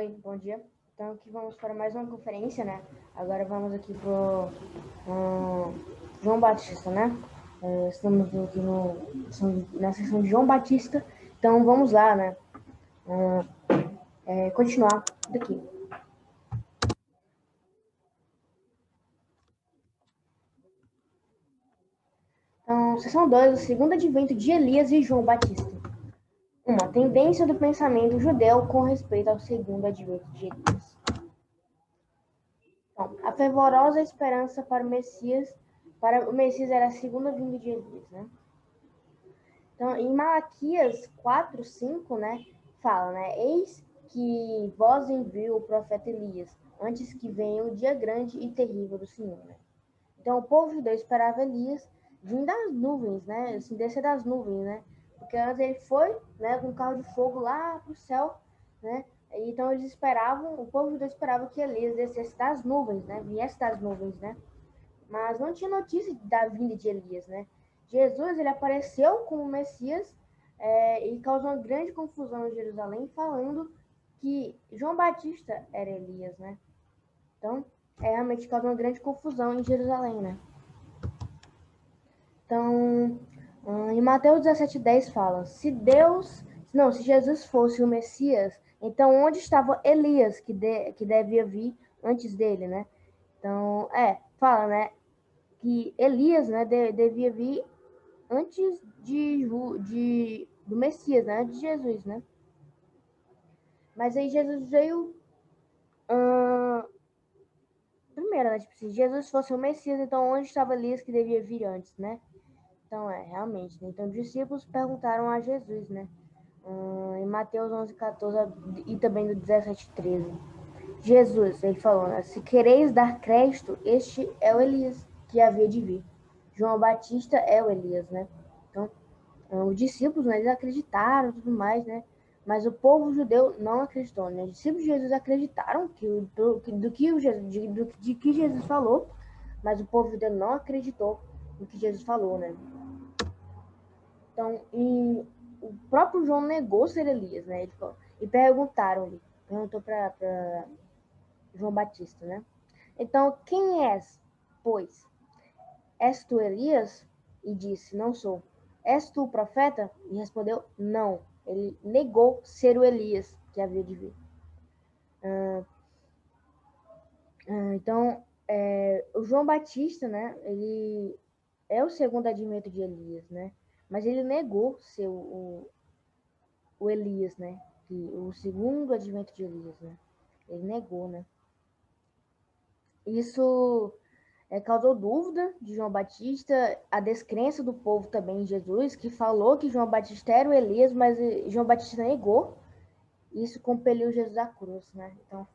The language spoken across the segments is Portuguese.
Oi, bom dia. Então, aqui vamos para mais uma conferência, né? Agora vamos aqui pro João Batista, né? Estamos aqui na seção de João Batista, então vamos lá, né? Continuar daqui. Então, seção 2, o segundo advento de Elias e João Batista. Uma tendência do pensamento judeu com respeito ao segundo advento de Elias. Então, a fervorosa esperança para o Messias era a segunda vinda de Elias, né? Então, em Malaquias 4, 5, né, fala, né, eis que vós envio o profeta Elias, antes que venha o dia grande e terrível do Senhor, né? Então, o povo judeu esperava Elias vindo das nuvens, né, assim, descer das nuvens, né, porque antes ele foi, né, com um carro de fogo lá para o céu, né, então eles esperavam, o povo judeu esperava que Elias descesse das nuvens, né, viesse das nuvens, né, mas não tinha notícia da vinda de Elias, né. Jesus, ele apareceu como Messias e causou uma grande confusão em Jerusalém, falando que João Batista era Elias, né. Então, realmente causou uma grande confusão em Jerusalém, né. Então, em Mateus 17:10 fala, se Jesus fosse o Messias, então onde estava Elias, que devia vir antes dele, né? Então, fala, né, que Elias, né, devia vir antes do Messias, né, de Jesus, né? Mas aí Jesus veio primeiro, né, tipo, se Jesus fosse o Messias, então onde estava Elias que devia vir antes, né? Então, realmente, né? Então, os discípulos perguntaram a Jesus, né? Em Mateus 11:14 e também no 17:13. Jesus, ele falou, né? Se quereis dar crédito, este é o Elias que havia de vir. João Batista é o Elias, né? Então, os discípulos, né, eles acreditaram e tudo mais, né? Mas o povo judeu não acreditou, né? Os discípulos de Jesus acreditaram de que Jesus falou, mas o povo judeu não acreditou no que Jesus falou, né? Então, o próprio João negou ser Elias, né? E perguntou para João Batista, né? Então, quem és, pois? És tu Elias? E disse, não sou. És tu o profeta? E respondeu, não. Ele negou ser o Elias que havia de vir. Então, o João Batista, né? Ele é o segundo advento de Elias, né? Mas ele negou ser o Elias, né? O segundo advento de Elias, né? Ele negou, né? Isso causou dúvida de João Batista, a descrença do povo também em Jesus, que falou que João Batista era o Elias, mas João Batista negou. Isso compeliu Jesus à cruz, né? Então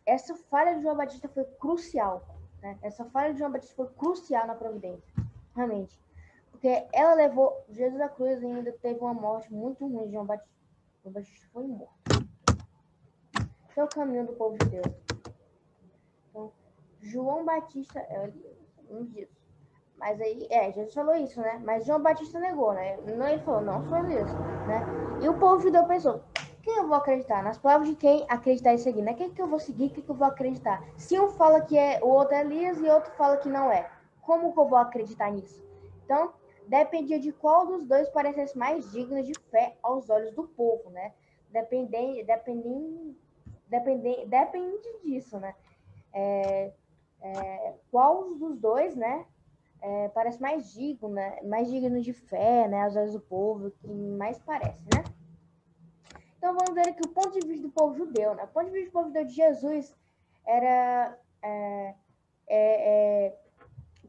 essa falha de João Batista foi crucial, né? Essa falha de João Batista foi crucial na providência, realmente. Porque ela levou Jesus à cruz e ainda teve uma morte muito ruim de João Batista. João Batista foi morto. Esse é o caminho do povo de Deus. Então, João Batista é o Elias, sabemos disso. Mas aí, Jesus falou isso, né? Mas João Batista negou, né? Ele falou, não sou Elias, né? E o povo judeu pensou, quem eu vou acreditar? Nas palavras de quem acreditar e seguir, né? Quem que eu vou seguir? Quem que eu vou acreditar? Se um fala que o outro é Elias e outro fala que não é. Como que eu vou acreditar nisso? Então, dependia de qual dos dois parecesse mais digno de fé aos olhos do povo, né? Depende disso, né? Qual dos dois, né? Parece mais digno, né? Mais digno de fé, né? Aos olhos do povo, que mais parece, né? Então vamos ver aqui o ponto de vista do povo judeu, né? O ponto de vista do povo judeu de Jesus era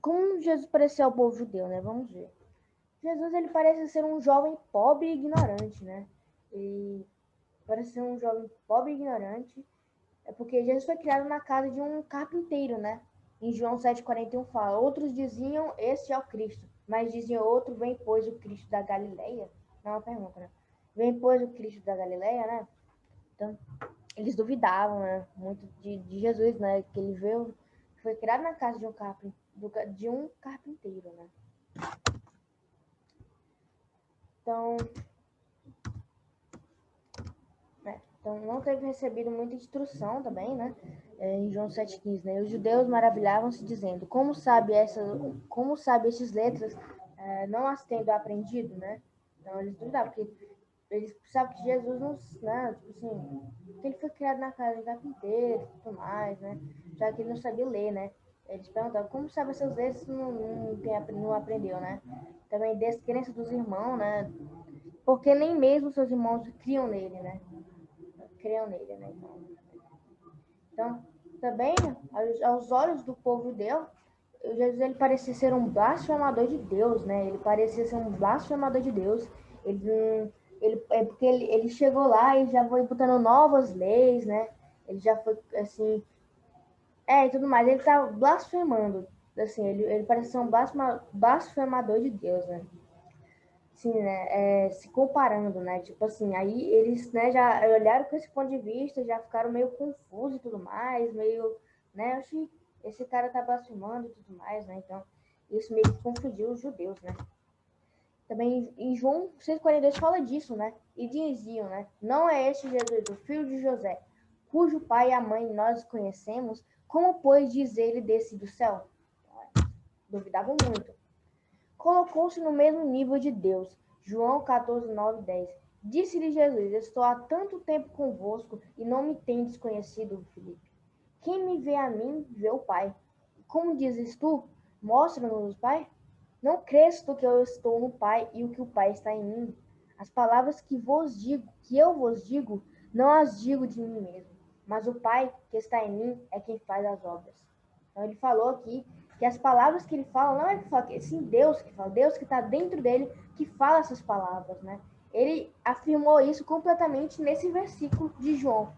como Jesus parecia ao povo judeu, né? Vamos ver. Jesus, ele parece ser um jovem pobre e ignorante, né? Ele parece ser um jovem pobre e ignorante. É porque Jesus foi criado na casa de um carpinteiro, né? Em João 7,41 fala, outros diziam, este é o Cristo. Mas dizia outro, vem pois o Cristo da Galileia. Não é uma pergunta, né? Vem pois o Cristo da Galileia, né? Então, eles duvidavam, né? Muito de Jesus, né? Que ele veio, foi criado na casa de um carpinteiro, né? Então, não teve recebido muita instrução também, né? Em João 7,15, né? Os judeus maravilhavam-se dizendo, como sabe esses letras, não as tendo aprendido, né? Então, eles duvidavam, porque eles pensavam que Jesus não, né? Tipo assim, que ele foi criado na casa de carpinteiro e tudo mais, né? Já que ele não sabia ler, né? Eles perguntavam, como sabe essas letras se não aprendeu, né? Também descrença dos irmãos, né? Porque nem mesmo seus irmãos criam nele, né? Então, também, aos olhos do povo judeu, Jesus ele parecia ser um blasfemador de Deus, né? Ele parecia ser um blasfemador de Deus. Porque ele chegou lá e já foi botando novas leis, né? Ele já foi, assim... e tudo mais. Ele tá blasfemando. Assim, ele parece ser um blasfemador de Deus, né? Sim, né? Se comparando, né? Tipo assim, aí eles, né, já olharam com esse ponto de vista, já ficaram meio confusos e tudo mais, meio, né? Acho que esse cara tá blasfemando e tudo mais, né? Então, isso meio que confundiu os judeus, né? Também em João 6,42 fala disso, né? E diziam, né? Não é este Jesus, o filho de José, cujo pai e a mãe nós conhecemos, como, pois, diz ele desce do céu? Duvidavam muito. Colocou-se no mesmo nível de Deus. João 14, 9, 10. Disse-lhe Jesus, estou há tanto tempo convosco e não me tendes conhecido, Filipe. Quem me vê a mim, vê o Pai. Como dizes tu, mostra-nos o Pai? Não crês tu que eu estou no Pai e o que o Pai está em mim? As palavras que eu vos digo, não as digo de mim mesmo, mas o Pai que está em mim é quem faz as obras. Então ele falou aqui que as palavras que ele fala, não é que fala, sim, Deus que fala, Deus que está dentro dele, que fala essas palavras, né? Ele afirmou isso completamente nesse versículo de João.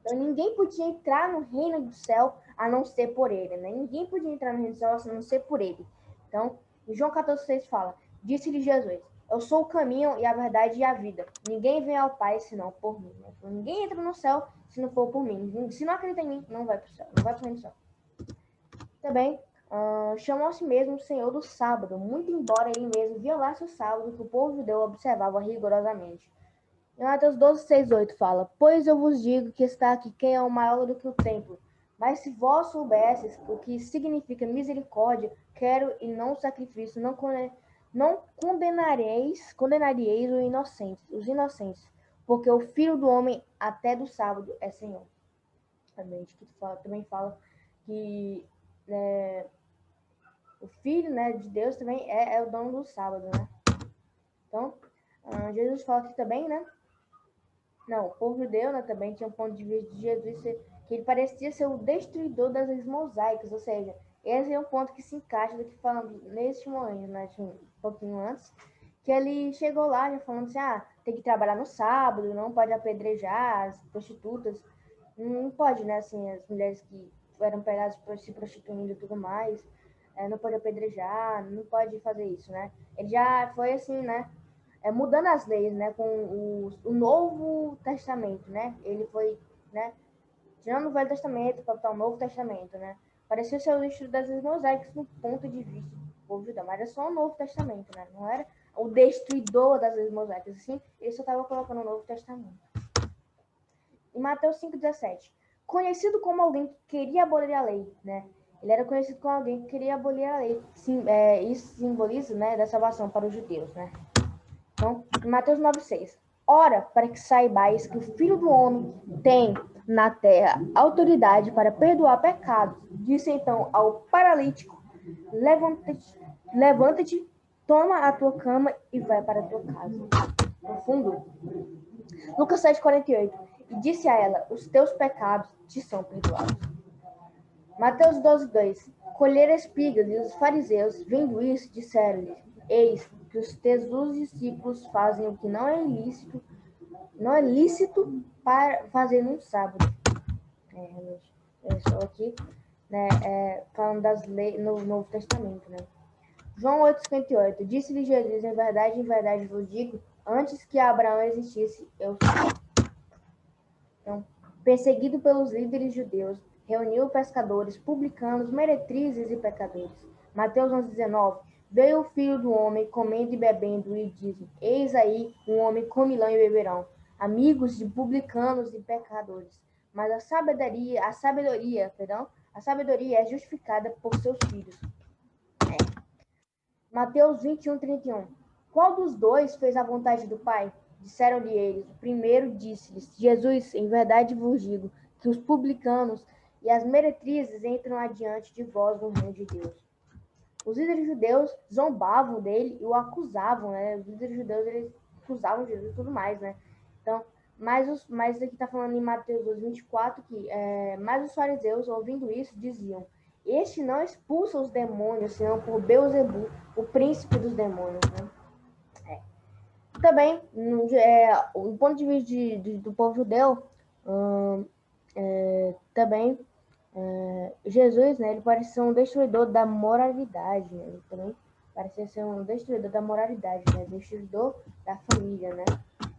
Então ninguém podia entrar no reino do céu a não ser por ele, né? Ninguém podia entrar no reino do céu a não ser por ele. Então, em João 14,6 fala, disse-lhe Jesus, eu sou o caminho e a verdade e a vida. Ninguém vem ao Pai senão por mim. Né? Então, ninguém entra no céu se não for por mim. Se não acredita em mim, não vai para o céu, não vai para o reino do céu. Também chamou a si mesmo o Senhor do sábado, muito embora ele mesmo violasse o sábado que o povo judeu observava rigorosamente. Em Mateus 12, 6, 8 fala, pois eu vos digo que está aqui quem é o maior do que o templo. Mas se vós soubesses o que significa misericórdia, quero e não sacrifício, não condenareis os inocentes, porque o Filho do Homem até do sábado é Senhor. Também fala que o Filho, né, de Deus também é o dono do sábado, né? Então, Jesus fala aqui também, né? Não, o povo judeu, né, também tinha um ponto de vista de Jesus que ele parecia ser o destruidor das leis mosaicas, ou seja, esse é um ponto que se encaixa do que falamos neste momento, né, um pouquinho antes, que ele chegou lá já falando assim, tem que trabalhar no sábado, não pode apedrejar as prostitutas, não pode, né, assim, as mulheres que eram pegadas se prostituindo e tudo mais, não pode apedrejar, não pode fazer isso, né. Ele já foi assim, né, mudando as leis, né, com o Novo Testamento, né, ele foi, né, tirando o Velho Testamento para botar o Novo Testamento, né, parecia ser o livro das leis mosaicas no ponto de vista do povo judeu, mas era só o Novo Testamento, né, não era o destruidor das leis mosaicas, assim, ele só estava colocando o Novo Testamento. Em Mateus 5,17, conhecido como alguém que queria abolir a lei, né, ele era conhecido como alguém que queria abolir a lei, sim, isso simboliza, né, da salvação para os judeus, né. Então, Mateus 9,6. Ora, para que saibais que o Filho do Homem tem na terra autoridade para perdoar pecados, disse então ao paralítico, levanta-te, toma a tua cama e vai para a tua casa. No fundo, Lucas 7,48. E disse a ela, os teus pecados te são perdoados. Mateus 12,2. Colher espigas, e os fariseus, vendo isso, disseram-lhe, eis que os teus discípulos fazem o que não é lícito para fazer no sábado. Só aqui, né, falando das leis no Novo Testamento, né. João 8,58. Disse-lhe Jesus, em verdade vos digo, antes que Abraão existisse, eu sou. Então, perseguido pelos líderes judeus, reuniu pescadores, publicanos, meretrizes e pecadores. Mateus 11,19. Veio o Filho do Homem comendo e bebendo, e dizem, eis aí um homem comilão e beberão, amigos de publicanos e pecadores. Mas a sabedoria é justificada por seus filhos. Mateus 21:31. Qual dos dois fez a vontade do Pai? Disseram-lhe eles. O primeiro disse-lhes: Jesus, em verdade vos digo que os publicanos e as meretrizes entram adiante de vós no reino de Deus. Os líderes judeus zombavam dele e o acusavam, né? Os líderes judeus, eles acusavam Jesus e tudo mais, né? Então, mas aqui está falando em Mateus 2:24 que mas os fariseus, ouvindo isso, diziam: este não expulsa os demônios, senão por Beelzebul, o príncipe dos demônios, né? Também, do ponto de vista do povo judeu, também Jesus, né, ele parece ser um destruidor da moralidade, né? Ele também parece ser um destruidor da moralidade, né? Destruidor da família, né?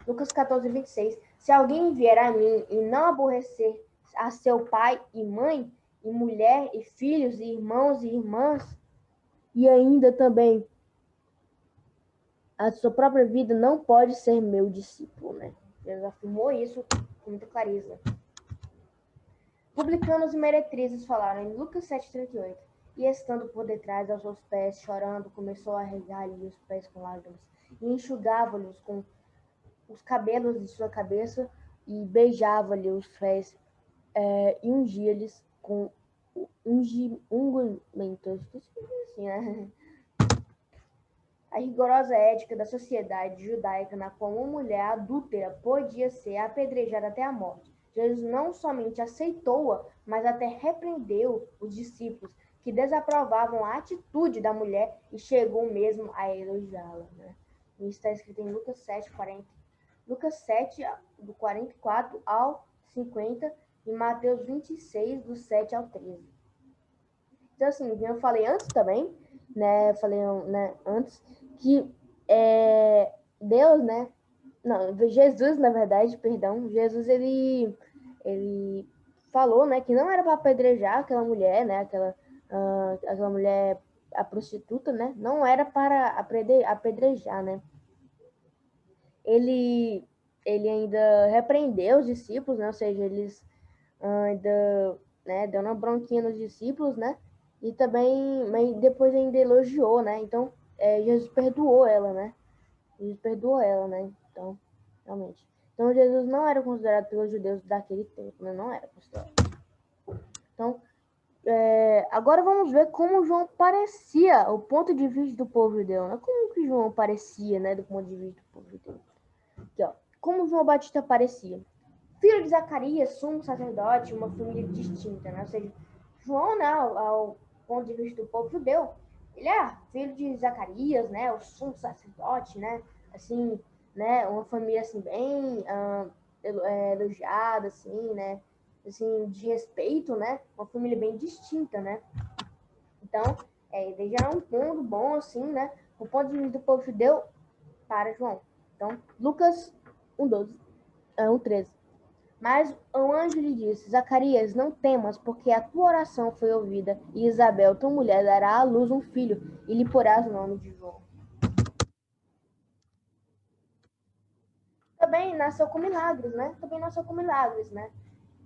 Lucas 14:26. Se alguém vier a mim e não aborrecer a seu pai e mãe, e mulher, e filhos, e irmãos e irmãs, e ainda também a sua própria vida, não pode ser meu discípulo, né? Jesus afirmou isso com muita clareza. Publicanos e meretrizes falaram em Lucas 7:38. E estando por detrás aos seus pés, chorando, começou a regar-lhe os pés com lágrimas, e enxugava-lhes com os cabelos de sua cabeça, e beijava-lhe os pés, e ungia-lhes com unguentos. Assim, né? A rigorosa ética da sociedade judaica, na qual uma mulher adúltera podia ser apedrejada até a morte, Jesus não somente aceitou-a, mas até repreendeu os discípulos que desaprovavam a atitude da mulher e chegou mesmo a elogiá-la, né? Isso está escrito em Lucas 7:40. Lucas 7, do 44 ao 50, e Mateus 26, do 7 ao 13. Então, assim, eu falei antes também, né? Falei, né, antes que Deus, né? Não, Jesus, na verdade, perdão, Jesus, ele falou, né, que não era para apedrejar aquela mulher, né? Aquela mulher, a prostituta, né? Não era para apedrejar, né? Ele ainda repreendeu os discípulos, né? Ou seja, eles ainda, né, deu uma bronquinha nos discípulos, né? E também, mas depois ainda elogiou, né? Então, Jesus perdoou ela, né? Jesus perdoou ela, né? Então, realmente. Então, Jesus não era considerado pelos judeus daquele tempo, né? Não era considerado. Então, agora vamos ver como João parecia, o ponto de vista do povo judeu, né? Como que João parecia, né? Do ponto de vista do povo judeu. Aqui, ó. Como João Batista parecia. Filho de Zacarias, sumo sacerdote, uma família distinta, né? Ou seja, João, né, ao ponto de vista do povo judeu, ele é filho de Zacarias, né, o sumo sacerdote, né, assim, né, uma família assim bem elogiada, assim, né, assim, de respeito, né, uma família bem distinta, né. Então, ele já é um ponto bom, assim, né, o ponto de vista do povo judeu para João. Então, Lucas 1:13. Mas o anjo lhe disse: Zacarias, não temas, porque a tua oração foi ouvida, e Isabel, tua mulher, dará à luz um filho, e lhe porás o nome de João. Também nasceu com milagres, né?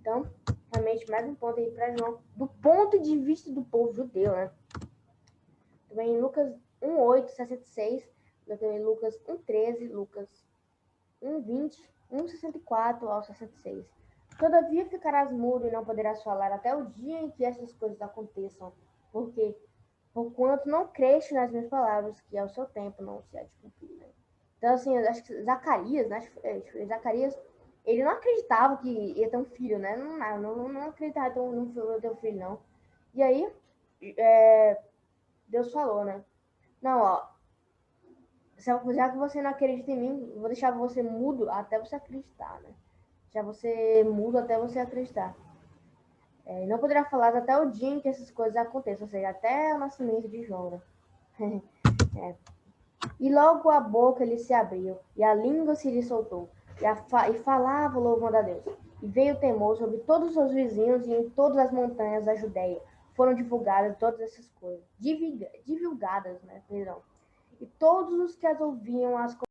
Então, realmente, mais um ponto aí para João, do ponto de vista do povo judeu, né? Também em Lucas 1:8, 66, também Lucas 1:13, Lucas 1:20, 1:64 ao 66. Todavia ficarás mudo e não poderás falar até o dia em que essas coisas aconteçam, porque porquanto não creste nas minhas palavras, que ao seu tempo não se há de cumprir. Né? Então, assim, eu acho que Zacarias, né? Zacarias, ele não acreditava que ia ter um filho, né? Não acreditava que ia ter um filho, não. E aí, Deus falou, né? Não, ó, já que você não acredita em mim, vou deixar você mudo até você acreditar, né? Já você mudo até você acreditar. Não poderá falar até o dia em que essas coisas aconteçam, ou seja, até o nascimento de João. Né? E logo a boca lhe se abriu, e a língua se lhe soltou, e falava louvando a Deus. E veio temor sobre todos os seus vizinhos, e em todas as montanhas da Judéia foram divulgadas todas essas coisas. Divulgadas, né? Perdão. E todos os que as ouviam as